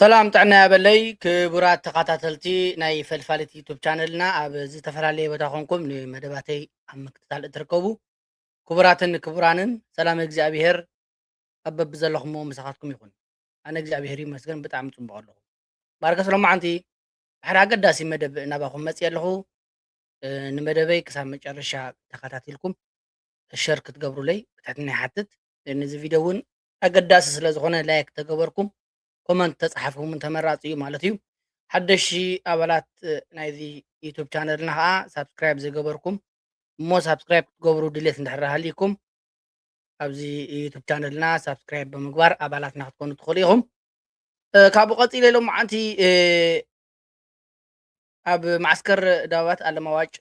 ሰላም ጥዕና ያበለይ ክቡራት ተኸታተልቲ ናይ ፈልፋሊት ዩቱብ ቻነልና ኣብ ዝተፈላለየ ቦታ ኮንኩም ንመደባተይ ኣብ ምክትታል እትርከቡ ክቡራትን ክቡራንን ሰላም እግዚኣብሔር ኣብ በቢ ዘለኹምዎ መሳኻትኩም ይኹን። ኣነ እግዚኣብሔር ይመስገን ብጣዕሚ ፅቡቅ ኣለኹ። ባርከስ ሎማዓንቲ ሓደ ኣገዳሲ መደብ እናባኹም መፅእ ኣለኹ። ንመደበይ ክሳብ መጨረሻ ተኸታቲልኩም ሸር ክትገብሩለይ ብትሕትና ይሓትት። ነዚ ቪድዮ እውን ኣገዳሲ ስለ ዝኾነ ላይክ ተገበርኩም ኮመንት ተጻሕፍኩም ተመራፂ እዩ ማለት እዩ። ሓደሽቲ ኣባላት ናይዚ ዩቱብ ቻነልና ከዓ ሳብስክራይብ ዘይገበርኩም እሞ ሳብስክራይብ ክትገብሩ ድሌት እንድሕር ሃልይኩም ኣብዚ ዩቱብ ቻነልና ሳብስክራይብ ብምግባር ኣባላትና ክትኮኑ ትኽእሉ ኢኹም። ካብኡ ቀፂለ ሎማዓንቲ ኣብ ማዕስከር ዳባት ኣለማዋጭ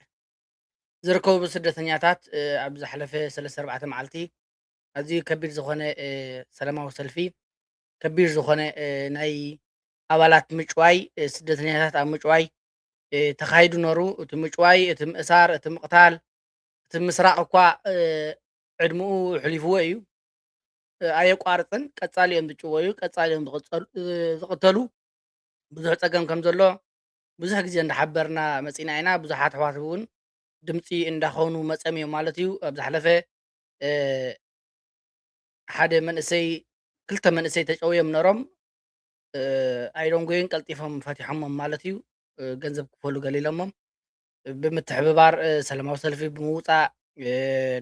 ዝርከቡ ስደተኛታት ኣብ ዝሓለፈ 34 መዓልቲ ኣዝዩ ከቢድ ዝኾነ ሰላማዊ ሰልፊ ከቢድ ዝኾነ ናይ ኣባላት ምጭዋይ ስደተኛታት ኣብ ምጭዋይ ተኻይዱ ነሩ። እቲ ምጭዋይ እቲ ምእሳር እቲ ምቕታል እቲ ምስራቅ እኳ ዕድምኡ ሕሊፍዎ እዩ። ኣየቋርፅን ቀጻሊ እዮም ዝጭወዩ ቀጻሊ እዮም ዝቕተሉ። ብዙሕ ፀገም ከም ዘሎ ብዙሕ ግዜ እንዳሓበርና መፂና ኢና። ብዙሓት ኣሕዋት እውን ድምፂ እንዳኾኑ መፀም እዮም ማለት እዩ። ኣብ ዝሓለፈ ሓደ መንእሰይ ክልተ መንእሰይ ተጨውዮም ነሮም ኣይዶንጎይን ቀልጢፎም ፈቲሖሞም ማለት እዩ። ገንዘብ ክፈሉ ገሊሎሞም ብምትሕብባር ሰላማዊ ሰልፊ ብምውፃእ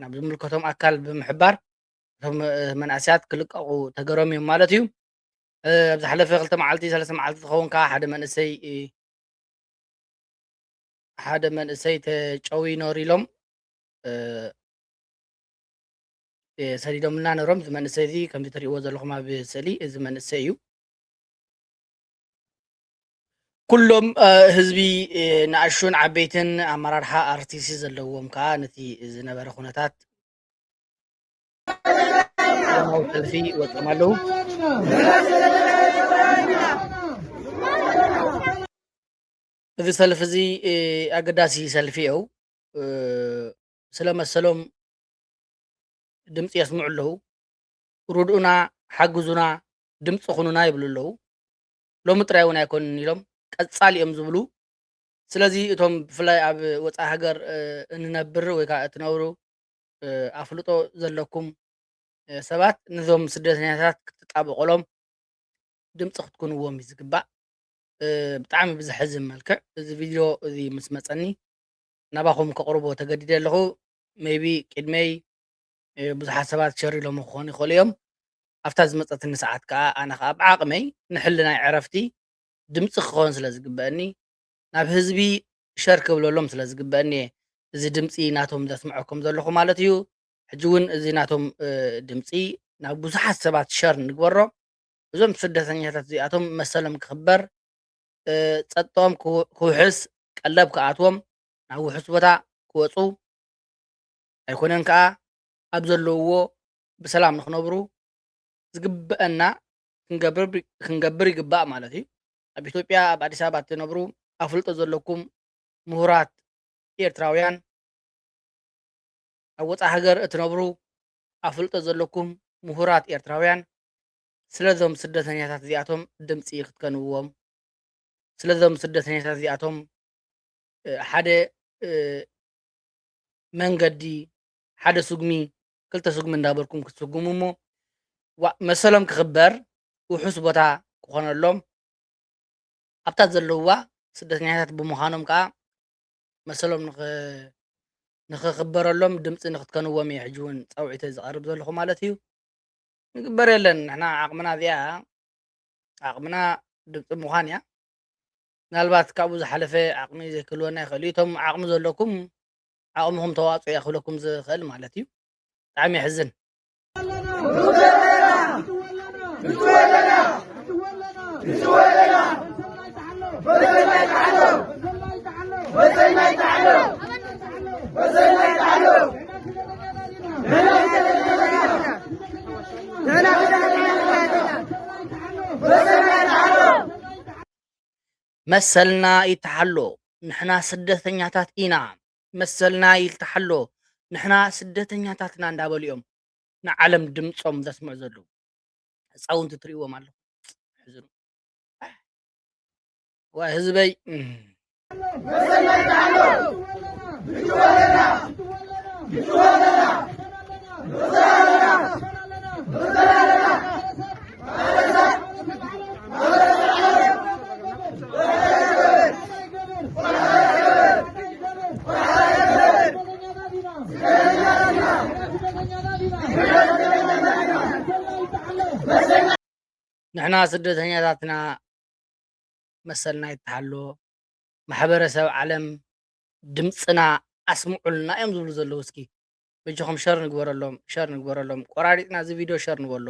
ናብ ዝምልከቶም ኣካል ብምሕባር እቶም መናእስያት ክልቀቑ ተገሮም እዮም ማለት እዩ። ኣብ ዝሓለፈ 2 መዓልቲ 3 መዓልቲ ዝኸውን ከዓ ሓደ መንእሰይ ተጨዊ ነሩ ኢሎም ሰዲዶምና ነሮም። እዚ መንእሰይ እዚ ከምዚ ትሪእዎ ዘለኹም ኣብ ስእሊ እዚ መንእሰይ እዩ። ኩሎም ህዝቢ ንኣሽቱን ዓበይትን ኣመራርሓ ኣርቲሲ ዘለዎም ከዓ ነቲ ዝነበረ ኩነታት ሰላማዊ ሰልፊ ወፂኦም ኣለዉ። እዚ ሰልፊ እዚ ኣገዳሲ ሰልፊ እዩ ስለመሰሎም ድምፂ የስምዑ ኣለዉ። ርድኡና ሓግዙና ድምፂኹኑና ይብሉ ኣለዉ። ሎሚ ጥራይ እውን ኣይኮኑን ኢሎም ቀጻሊ እዮም ዝብሉ። ስለዚ እቶም ብፍላይ ኣብ ወፃኢ ሃገር እንነብር ወይ ከዓ እትነብሩ ኣፍልጦ ዘለኩም ሰባት ነዞም ስደተኛታት ክትጣበቐሎም ድምፂ ክትኩንዎም እዩ ዝግባእ። ብጣዕሚ ብዘሕዝን መልክዕ እዚ ቪድዮ እዚ ምስ መፀኒ ናባኹም ከቕርቦ ተገዲደ ኣለኹ። ሜይቢ ቅድመይ ብዙሓት ሰባት ሸር ኢሎም ክኾኑ ይኽእሉ እዮም። ኣብታ ዝመፀትኒ ሰዓት ከዓ ኣነ ከዓ ብዓቕመይ ንሕልናይ ዕረፍቲ ድምፂ ክኸውን ስለ ዝግበአኒ ናብ ህዝቢ ሸር ክብለሎም ስለ ዝግበአኒ እዚ ድምፂ ናቶም ዘስምዐኩም ዘለኹ ማለት እዩ። ሕጂ እውን እዚ ናቶም ድምፂ ናብ ብዙሓት ሰባት ሸር ንግበሮ እዞም ስደተኛታት እዚኣቶም መሰሎም ክኽበር ፀጥቶም ክውሕስ ቀለብ ክኣትዎም ናብ ውሕስ ቦታ ክወፁ ኣይኮነን ከዓ ኣብ ዘለውዎ ብሰላም ንክነብሩ ዝግበአና ክንገብር ይግባእ ማለት እዩ። ኣብ ኢትዮጵያ ኣብ ኣዲስ ኣበባ እትነብሩ ኣፍልጦ ዘለኩም ምሁራት ኤርትራውያን ኣብ ወፃኢ ሃገር እትነብሩ ኣፍልጦ ዘለኩም ምሁራት ኤርትራውያን ስለዞም ስደተኛታት እዚኣቶም ድምፂ ክትከንብዎም ስለዞም ስደተኛታት እዚኣቶም ሓደ መንገዲ ሓደ ስጉሚ ክልተ ስጉሚ እንዳበልኩም ክትስጉሙ እሞ መሰሎም ክኽበር ውሑስ ቦታ ክኾነሎም ኣብታ ዘለውዋ ስደተኛታት ብምዃኖም ከዓ መሰሎም ንኽኽበረሎም ድምፂ ንክትከንዎም እየ ሕጂ እውን ፀውዒተ ዝቐርብ ዘለኹ ማለት እዩ። ንግበር የለን ንሕና ዓቕምና እዚኣ ዓቕምና ድምፂ ምዃን እያ። ምናልባት ካብኡ ዝሓለፈ ዓቕሚ ዘይክህልወና ይኽእል እዩ። እቶም ዓቕሚ ዘለኩም ዓቕምኹም ተዋፅኦ እያ ክብለኩም ዝኽእል ማለት እዩ። ብጣዕሚ የሕዝን። መሰልና ይተሓሎ ንሕና ስደተኛታት ኢና መሰልና ይልተሓሎ ንሕና ስደተኛታትና እንዳበሉ እዮም ንዓለም ድምፆም ዘስምዑ ዘለዉ ህፃውንቲ ትሪእዎም ኣለኹ ሕዝኑ وهزبي نحنا سدتنا ذاتنا مثلنا يتحلو ማሕበረሰብ ዓለም ድምፅና ኣስምዑልና እዮም ዝብሉ ዘለዉ እስኪ በጅኹም ሸር ንግበረሎም ቆራሪጥና እዚ ቪድዮ ሸር ንበሎ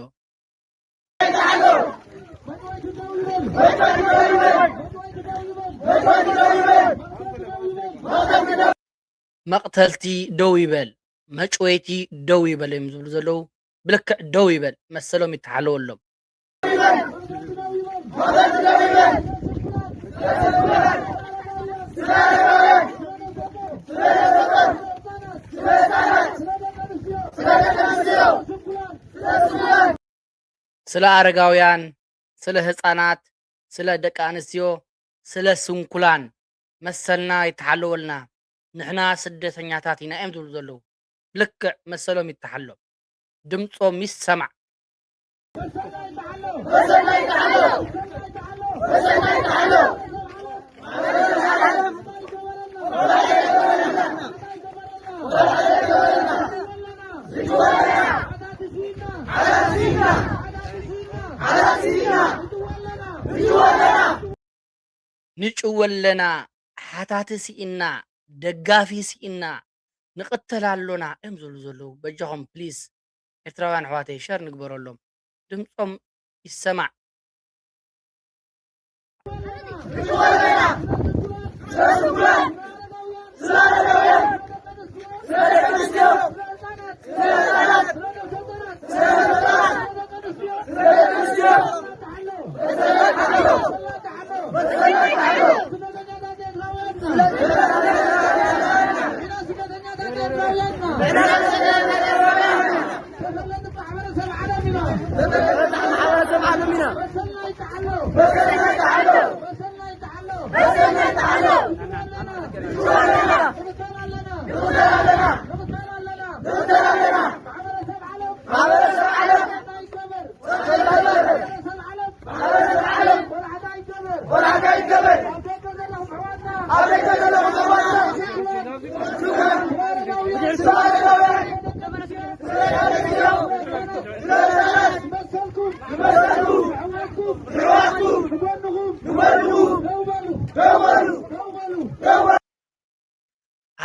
መቕተልቲ ደው ይበል መጭወይቲ ደው ይበል እዮም ዝብሉ ዘለዉ ብልክዕ ደው ይበል መሰሎም ይተሓለወሎም ስለ አረጋውያን ስለ ህፃናት ስለ ደቂ ኣንስትዮ ስለ ስንኩላን መሰልና ይተሓለወልና ንሕና ስደተኛታት ኢና እዮም ዝብሉ ዘለዉ ልክዕ መሰሎም ይተሓሎም ድምፆም ይሰማዕ ንጭወለና ሓታቲ ሲኢና ደጋፊ ሲኢና ንቕተላሎና እዮም ዝብሉ ዘለዉ በጃኹም ፕሊዝ ኤርትራውያን ኣሕዋተይ ሸር ንግበረሎም ድምፆም ይሰማዕ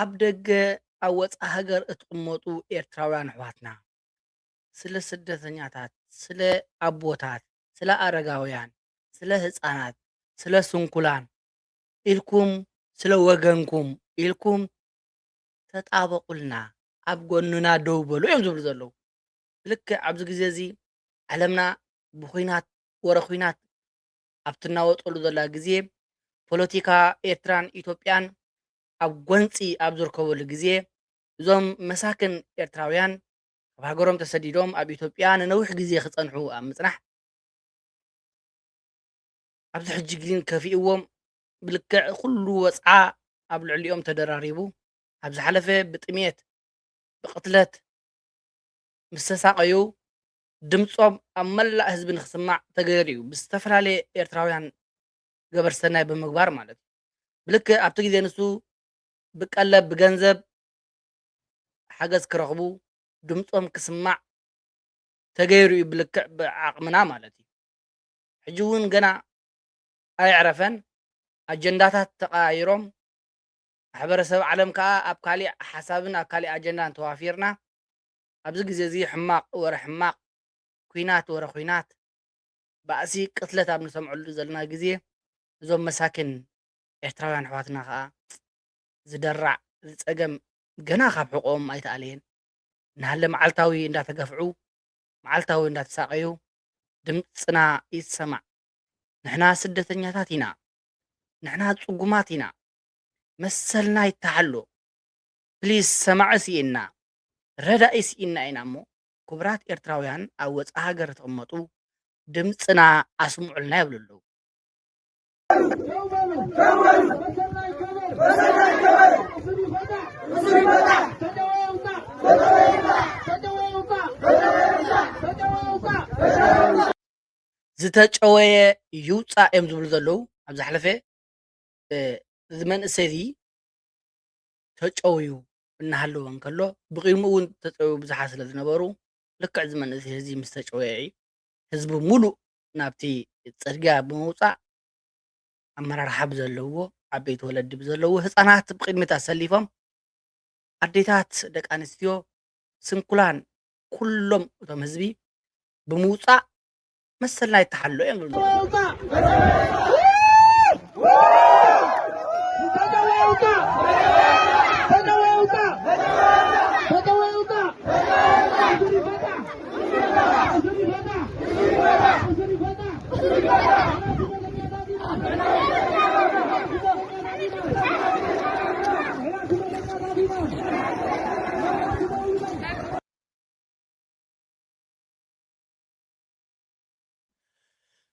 ኣብ ደገ ኣብ ወፃኢ ሃገር እትቕመጡ ኤርትራውያን ኣሕዋትና ስለ ስደተኛታት ስለ ኣቦታት ስለ ኣረጋውያን ስለ ህፃናት ስለ ስንኩላን ኢልኩም ስለ ወገንኩም ኢልኩም ተጣበቁልና ኣብ ጎንና ደው በሉ እዮም ዝብሉ ዘለዉ ልክዕ ኣብዚ ግዜ እዚ ዓለምና ብኩናት ወረ ኩናት ኣብቲ እናወጠሉ ዘላ ግዜ ፖለቲካ ኤርትራን ኢትዮጵያን ኣብ ጎንፂ ኣብ ዝርከበሉ ግዜ እዞም መሳክን ኤርትራውያን ኣብ ሃገሮም ተሰዲዶም ኣብ ኢትዮጵያ ንነዊሕ ግዜ ክፀንሑ ኣብ ምፅናሕ ኣብዚ ሕጂ ግን ከፊእዎም ብልክዕ ኩሉ ወፅዓ ኣብ ልዕሊኦም ተደራሪቡ ኣብ ዝሓለፈ ብጥሜት ብቕትለት ምስ ተሳቀዩ ድምፆም ኣብ መላእ ህዝቢ ንክስማዕ ተገይሩ እዩ ብዝተፈላለየ ኤርትራውያን ገበር ሰናይ ብምግባር ማለት እዩ ብልክዕ ኣብቲ ግዜ ንሱ ብቀለብ ብገንዘብ ሓገዝ ክረኽቡ ድምፆም ክስማዕ ተገይሩ እዩ ብልክዕ ብዓቕምና ማለት እዩ ሕጂ እውን ገና ኣይዕረፈን ኣጀንዳታት ተቀያይሮም ማሕበረሰብ ዓለም ከዓ ኣብ ካሊእ ሓሳብን ኣብ ካሊእ ኣጀንዳን ተዋፊርና ኣብዚ ግዜ እዚ ሕማቕ ወረ ሕማቕ ኩናት ወረ ኩናት ባእሲ ቅትለት ኣብ ንሰምዐሉ ዘለና ግዜ እዞም መሳክን ኤርትራውያን ኣሕዋትና ከዓ ዝደራዕ ዝፀገም ገና ካብ ሕቆም ኣይተኣለየን ናሃለ መዓልታዊ እንዳተገፍዑ መዓልታዊ እንዳተሳቀዩ ድምፅና ይሰማዕ ንሕና ስደተኛታት ኢና ንሕና ፅጉማት ኢና መሰልና ይተሓሎ ፕሊዝ ሰማዕ ሲኢና ረዳኢ ሲኢና ኢና እሞ ክቡራት ኤርትራውያን ኣብ ወፃኢ ሃገር ተቐመጡ ድምፅና ኣስምዑልና ይብሉ ኣለዉ ዝተጨወየ ይውፃእ እዮም ዝብሉ ዘለዉ ኣብ ዝሓለፈ እዚ መንእሰይ እዚ ተጨውዩ እናሃለወ እንከሎ ብቅድሚኡ እውን ተጨውዩ ብዙሓት ስለ ዝነበሩ ልክዕ እዚ መንእሰይ እዚ ምስ ተጨወየ ህዝቢ ሙሉእ ናብቲ ፅርግያ ብምውፃእ ኣመራርሓ ብዘለዎ ዓበይቲ ወለዲ ብዘለዎ ህፃናት ብቅድሚት ኣሰሊፎም ኣዴታት ደቂ ኣንስትዮ ስንኩላን ኩሎም እቶም ህዝቢ ብምውፃእ መሰልና ይተሓሎ እዮም ዝብሉ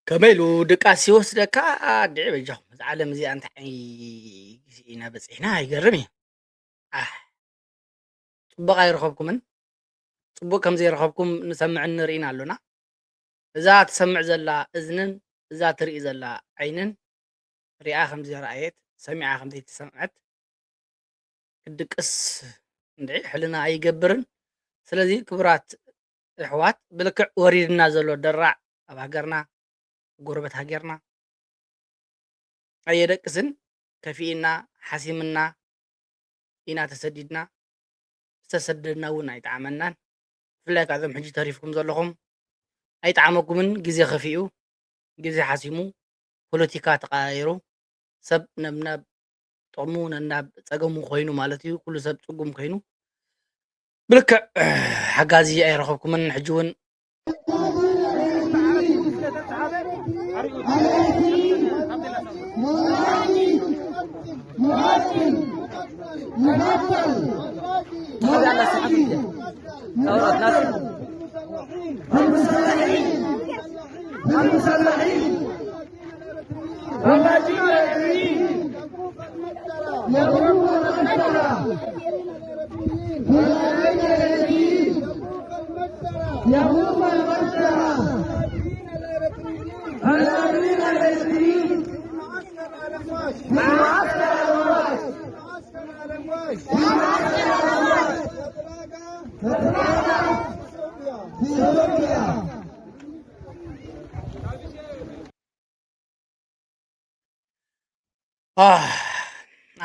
ከመይ ኢሉ ድቃስ ይወስደካ ድዒ በጃኹም እዚ ዓለም እዚኣ እንታይ ኢና በፂሕና ይገርም እዩ ፅቡቅ ኣይረኸብኩምን ፅቡቅ ከም ዘይረኸብኩም ንሰምዕን ንርኢን ኣሎና እዛ ትሰምዕ ዘላ እዝንን እዛ ትርኢ ዘላ ዓይንን ሪኣ ከምዚ ረኣየት ሰሚዓ ከምዘይ ተሰምዐት ክድቅስ እንድዒ ሕልና ኣይገብርን ስለዚ ክቡራት ኣሕዋት ብልክዕ ወሪድና ዘሎ ደራዕ ኣብ ሃገርና ጎረበት ሃገርና ኣየደቅስን ከፊኢና ሓሲምና ኢና ተሰዲድና ዝተሰደድና እውን ኣይጣዕመናን ብፍላይ ከዓ እዞም ሕጂ ተሪፍኩም ዘለኹም ኣይጣዕመኩምን ግዜ ከፊኡ ግዜ ሓሲሙ ፖለቲካ ተቀያይሩ ሰብ ነብናብ ጥቕሙ ነናብ ፀገሙ ኮይኑ ማለት እዩ ኩሉ ሰብ ፅጉም ኮይኑ ብልክዕ ሓጋዚ ኣይረኸብኩምን ሕጂ እውን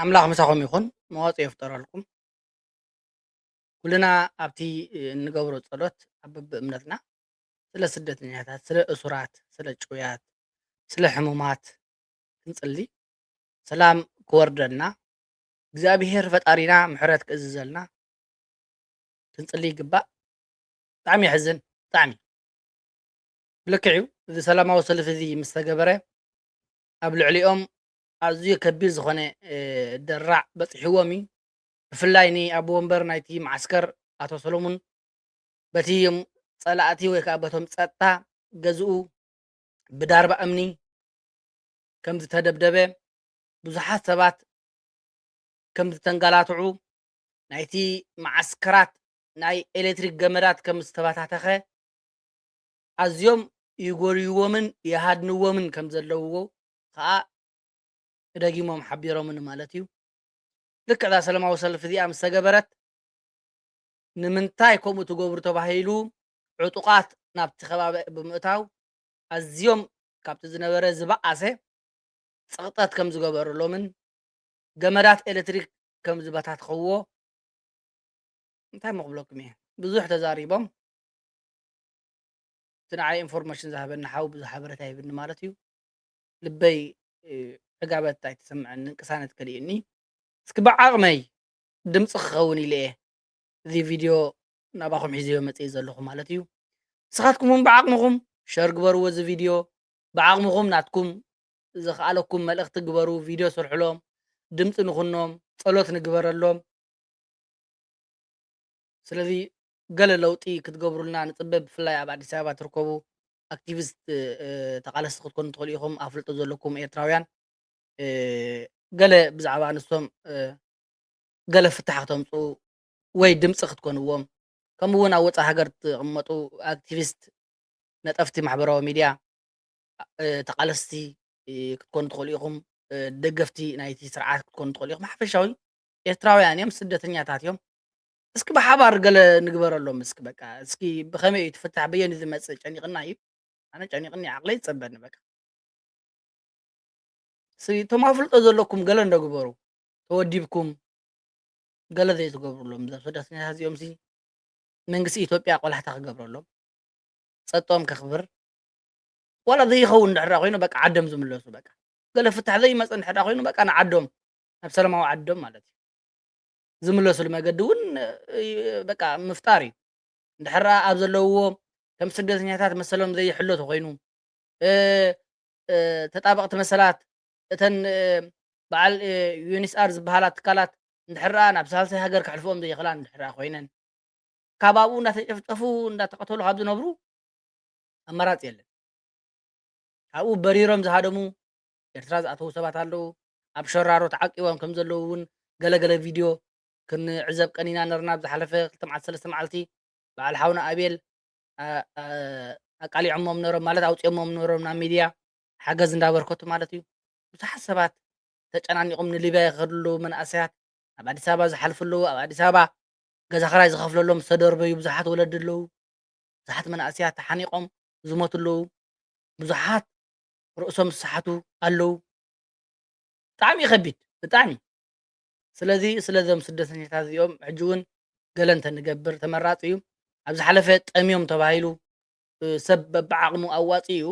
ኣምላኽ ምሳኹም ይኹን መዋፅኦ ይፍጠረልኩም ኩልና ኣብቲ እንገብሮ ፀሎት ኣብ በብእምነትና ስለ ስደተኛታት ስለ እሱራት ስለ ጭውያት ስለ ሕሙማት ክንፅሊ ሰላም ክወርደልና እግዚኣብሔር ፈጣሪና ምሕረት ክእዝዘልና ክንፅሊ ይግባእ ብጣዕሚ ይሕዝን ብጣዕሚ ብልክዕ እዩ እዚ ሰላማዊ ሰልፊ እዚ ምስ ተገበረ ኣብ ልዕሊኦም ኣዝዩ ከቢድ ዝኾነ ደራዕ በፂሕዎም እዩ ብፍላይ ንኣቦ ወንበር ናይቲ ማዓስከር ኣቶ ሰሎሙን በቲ ፀላእቲ ወይ ከዓ በቶም ፀጥታ ገዝኡ ብዳርባ እምኒ ከም ዝተደብደበ ብዙሓት ሰባት ከም ዝተንገላትዑ ናይቲ ማዓስከራት ናይ ኤሌክትሪክ ገመዳት ከም ዝተበታተኸ ኣዝዮም ይጎርይዎምን ይሃድንዎምን ከም ዘለውዎ ከዓ ደጊሞም ሓቢሮምን ማለት እዩ ልክዕ እዛ ሰላማዊ ሰልፊ እዚኣ ምስ ተገበረት ንምንታይ ከምኡ ትገብሩ ተባሂሉ ዕጡቃት ናብቲ ከባቢ ብምእታው ኣዝዮም ካብቲ ዝነበረ ዝበኣሰ ፀቕጠት ከም ዝገበረሎምን ገመዳት ኤሌክትሪክ ከም ዝበታትኽዎ እንታይ መክብለኩም እየ ብዙሕ ተዛሪቦም እቲ ንዓይ ኢንፎርሜሽን ዝሃበኒ ሓው ብዙሕ ሓበሬታ ይብኒ ማለት እዩ ልበይ ዕጋበት ኣይትሰምዐኒ ቅሳነት ከልእኒ እስኪ ብዓቕመይ ድምፂ ክኸውን ኢለ እየ እዚ ቪድዮ ናባኹም ሒዝዮ መፅእ ዘለኹ ማለት እዩ ንስኻትኩም እውን ብዓቕምኹም ሸር ግበርዎ እዚ ቪድዮ ብዓቕምኹም ናትኩም ዝኸኣለኩም መልእኽቲ ግበሩ ቪድዮ ስርሕሎም ድምፂ ንኹኖም ፀሎት ንግበረሎም ስለዚ ገለ ለውጢ ክትገብሩልና ንፅበ ብፍላይ ኣብ ኣዲስ ኣበባ ትርከቡ ኣክቲቪስት ተቃለስቲ ክትኮኑ ትኽእሉ ኢኹም ኣፍልጦ ዘለኩም ኤርትራውያን ገለ ብዛዕባ ንሶም ገለ ፍታሕ ክተምፅኡ ወይ ድምፂ ክትኮንዎም ከምኡ እውን ኣብ ወፃኢ ሃገር ትቕመጡ ኣክቲቪስት ነጠፍቲ ማሕበራዊ ሚድያ ተቓለስቲ ክትኮኑ ትኽእሉ ኢኹም ደገፍቲ ናይቲ ስርዓት ክትኮኑ ትኽእሉ ኢኹም ሓፈሻዊ ኤርትራውያን እዮም ስደተኛታት እዮም እስኪ ብሓባር ገለ ንግበረሎም እስኪ በቃ እስኪ ብኸመይ እዩ ትፍታሕ በየን ዝመፅእ ጨኒቕና እዩ ኣነ ጨኒቕኒ ዓቕለይ ይፀበኒ በቃ እቶም ኣፍልጦ ዘለኩም ገለ እንደግበሩ ተወዲብኩም ገለ ዘይትገብሩሎም እዞም ስደተኛታት እዚኦም ሲ መንግስቲ ኢትዮጵያ ቆላሕታ ክገብረሎም ፀጥቶም ከኽብር ዋላ ዘይኸውን እንድሕር ኮይኑ በቃ ዓዶም ዝምለሱ በቃ ገለ ፍታሕ ዘይመፅእ እንድሕር ኮይኑ በቃ ንዓዶም ናብ ሰላማዊ ዓዶም ማለት እዩ ዝምለሱሉ መገዲ እውን በቃ ምፍጣር እዩ እንድሕር ኣብ ዘለውዎ ከም ስደተኛታት መሰሎም ዘይሕለቱ ኮይኑ ተጣበቕቲ መሰላት እተን በዓል ዩኒስኣር ዝበሃላ ትካላት እንድሕር ናብ ሳልሳይ ሃገር ከሕልፍኦም ዘይኽእላ እንድሕር ኮይነን ካብ ኣብኡ እንዳተጨፍጨፉ እንዳተቐተሉ ካብ ዝነብሩ ኣማራፂ የለን ኣብኡ በሪሮም ዝሃደሙ ኤርትራ ዝኣተዉ ሰባት ኣለዉ ኣብ ሸራሮ ተዓቂቦም ከም ዘለዉ እውን ገለገለ ቪድዮ ክንዕዘብ ቀኒና ነርና ብዝሓለፈ 2 መዓልቲ በዓል ሓውና ኣብየል ኣቃሊዖሞም ነሮም ማለት ኣውፅኦሞም ነሮም ናብ ሚድያ ሓገዝ እንዳበርከቱ ማለት እዩ ብዙሓት ሰባት ተጨናኒቖም ንሊብያ ይኸድሉ መናእሰያት ኣብ ኣዲስ ኣበባ ዝሓልፉ ኣለዉ ኣብ ኣዲስ ኣበባ ገዛ ክራይ ዝኸፍለሎም ዝተደርበዩ ብዙሓት ወለዲ ኣለዉ ብዙሓት መናእሰያት ተሓኒቖም ዝሞቱ ኣለዉ ብዙሓት ርእሶም ዝሰሓቱ ኣለዉ ብጣዕሚ ይኸቢድ ብጣዕሚ ስለዚ ስለዞም ስደተኛታት እዚኦም ሕጂ እውን ገለ እንተንገብር ተመራፂ እዩ ኣብ ዝሓለፈ ጠምዮም ተባሂሉ ሰብ በብዓቕሙ ኣዋፂኡ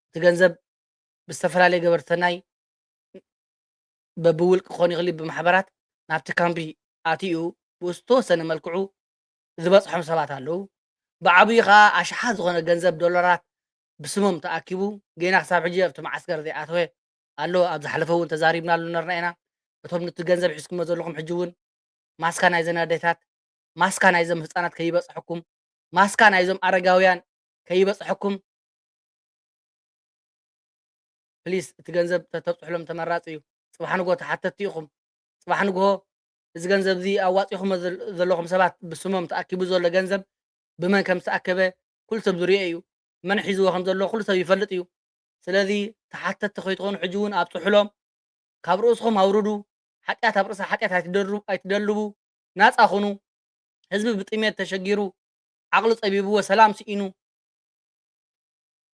እቲ ገንዘብ ብዝተፈላለየ ገበርቲ ሰናይ በብውልቂ ክኾን ይኽእል ብማሕበራት ናብቲ ካምፒ ኣትዩ ብዝተወሰነ መልክዑ ዝበፅሖም ሰባት ኣለዉ ብዓብዪ ከዓ ኣሽሓት ዝኾነ ገንዘብ ዶላራት ብስሞም ተኣኪቡ ጌና ክሳብ ሕጂ ኣብቲ ማዓስከር ዘይኣተወ ኣሎ ኣብ ዝሓለፈ እውን ተዛሪብናሉ ነርና ኢና እቶም ነቲ ገንዘብ ሒዝኩሞ ዘለኹም ሕጂ እውን ማስካ ናይዘን ኣዴታት ማስካ ናይዞም ህፃናት ከይበፅሐኩም ማስካ ናይዞም ኣረጋውያን ከይበፅሐኩም ፕሊስ እቲ ገንዘብ ተብፅሕሎም ተመራፂ እዩ ፅባሕ ንጎ ተሓተቲ ኢኹም ፅባሕ ንግሆ እዚ ገንዘብ እዚ ኣዋፂኹም ዘለኹም ሰባት ብስሞም ተኣኪቡ ዘሎ ገንዘብ ብመን ከም ዝተኣከበ ኩሉ ሰብ ዝርኦ እዩ መን ሒዝዎ ከም ዘሎ ኩሉ ሰብ ይፈልጥ እዩ ስለዚ ተሓተቲ ከይትኾኑ ሕጂ እውን ኣብፅሑሎም ካብ ርእስኹም ኣውርዱ ሓጢኣት ኣብ ርእሲ ሓጢኣት ኣይትደልቡ ናፃኹኑ ህዝቢ ብጥሜት ተሸጊሩ ዓቕሊ ፀቢብዎ ሰላም ስኢኑ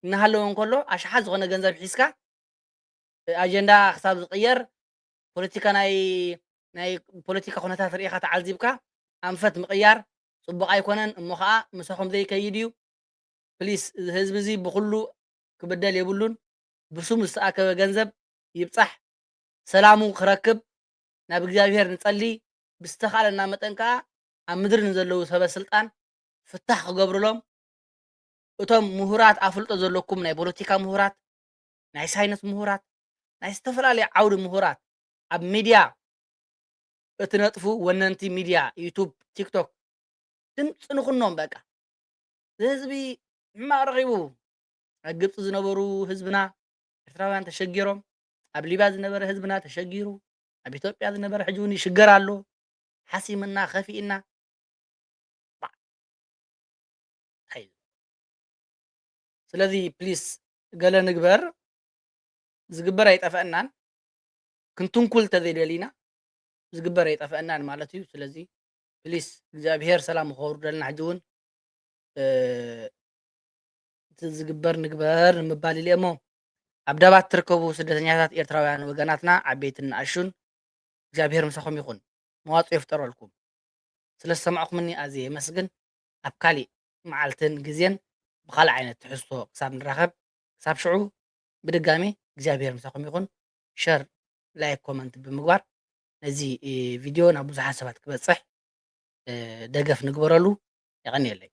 እናሃለወ እንከሎ ኣሽሓት ዝኾነ ገንዘብ ሒዝካ ኣጀንዳ ክሳብ ዝቕየር ፖለቲካ ናይ ፖለቲካ ኩነታት ርኢኻ ተዓዚብካ ኣንፈት ምቕያር ፅቡቕ ኣይኮነን እሞ ከዓ ምሳኹም ዘይከይድ እዩ ፕሊስ እዚ ህዝቢ እዚ ብኩሉ ክብደል የብሉን ብስሙ ዝተኣከበ ገንዘብ ይብፃሕ ሰላሙ ክረክብ ናብ እግዚኣብሔር ንፀሊ ብዝተኻለና መጠን ከዓ ኣብ ምድሪ ንዘለዉ ሰበስልጣን ፍታሕ ክገብርሎም እቶም ምሁራት ኣፍልጦ ዘለኩም ናይ ፖለቲካ ምሁራት ናይ ሳይንስ ምሁራት ናይ ዝተፈላለየ ዓውዲ ምሁራት ኣብ ሚድያ እትነጥፉ ወነንቲ ሚድያ ዩቱብ ቲክቶክ ድምፂ ንኹኖም በቃ ህዝቢ ሕማቕ ረኺቡ ኣብ ግብፂ ዝነበሩ ህዝብና ኤርትራውያን ተሸጊሮም ኣብ ሊብያ ዝነበረ ህዝብና ተሸጊሩ ኣብ ኢትዮጵያ ዝነበረ ሕጂ እውን ይሽገር ኣሎ ሓሲምና ከፊእና ስለዚ ፕሊስ ገለ ንግበር ዝግበር ኣይጠፍአናን ክንትንኩል ተዘይደሊና ዝግበር ኣይጠፍአናን ማለት እዩ ስለዚ ፕሊስ እግዚኣብሔር ሰላም ክወርደልና ሕጂ እውን እቲ ዝግበር ንግበር ንምባል ኢለ እሞ ኣብ ዳባት ትርከቡ ስደተኛታት ኤርትራውያን ወገናትና ዓበይትን ንኣሹን እግዚኣብሔር ምሳኹም ይኹን መዋፅኦ ይፍጠረልኩም ስለ ዝሰማዕኹምኒ ኣዝየ የመስግን ኣብ ካሊእ መዓልትን ግዜን ብካልእ ዓይነት ትሕዝቶ ክሳብ ንራኸብ ክሳብ ሽዑ ብድጋሚ እግዚኣብሔር ምሳኹም ይኹን ሸር ላይክ ኮመንት ብምግባር ነዚ ቪድዮ ናብ ብዙሓት ሰባት ክበፅሕ ደገፍ ንግበረሉ ይቐኒየለይ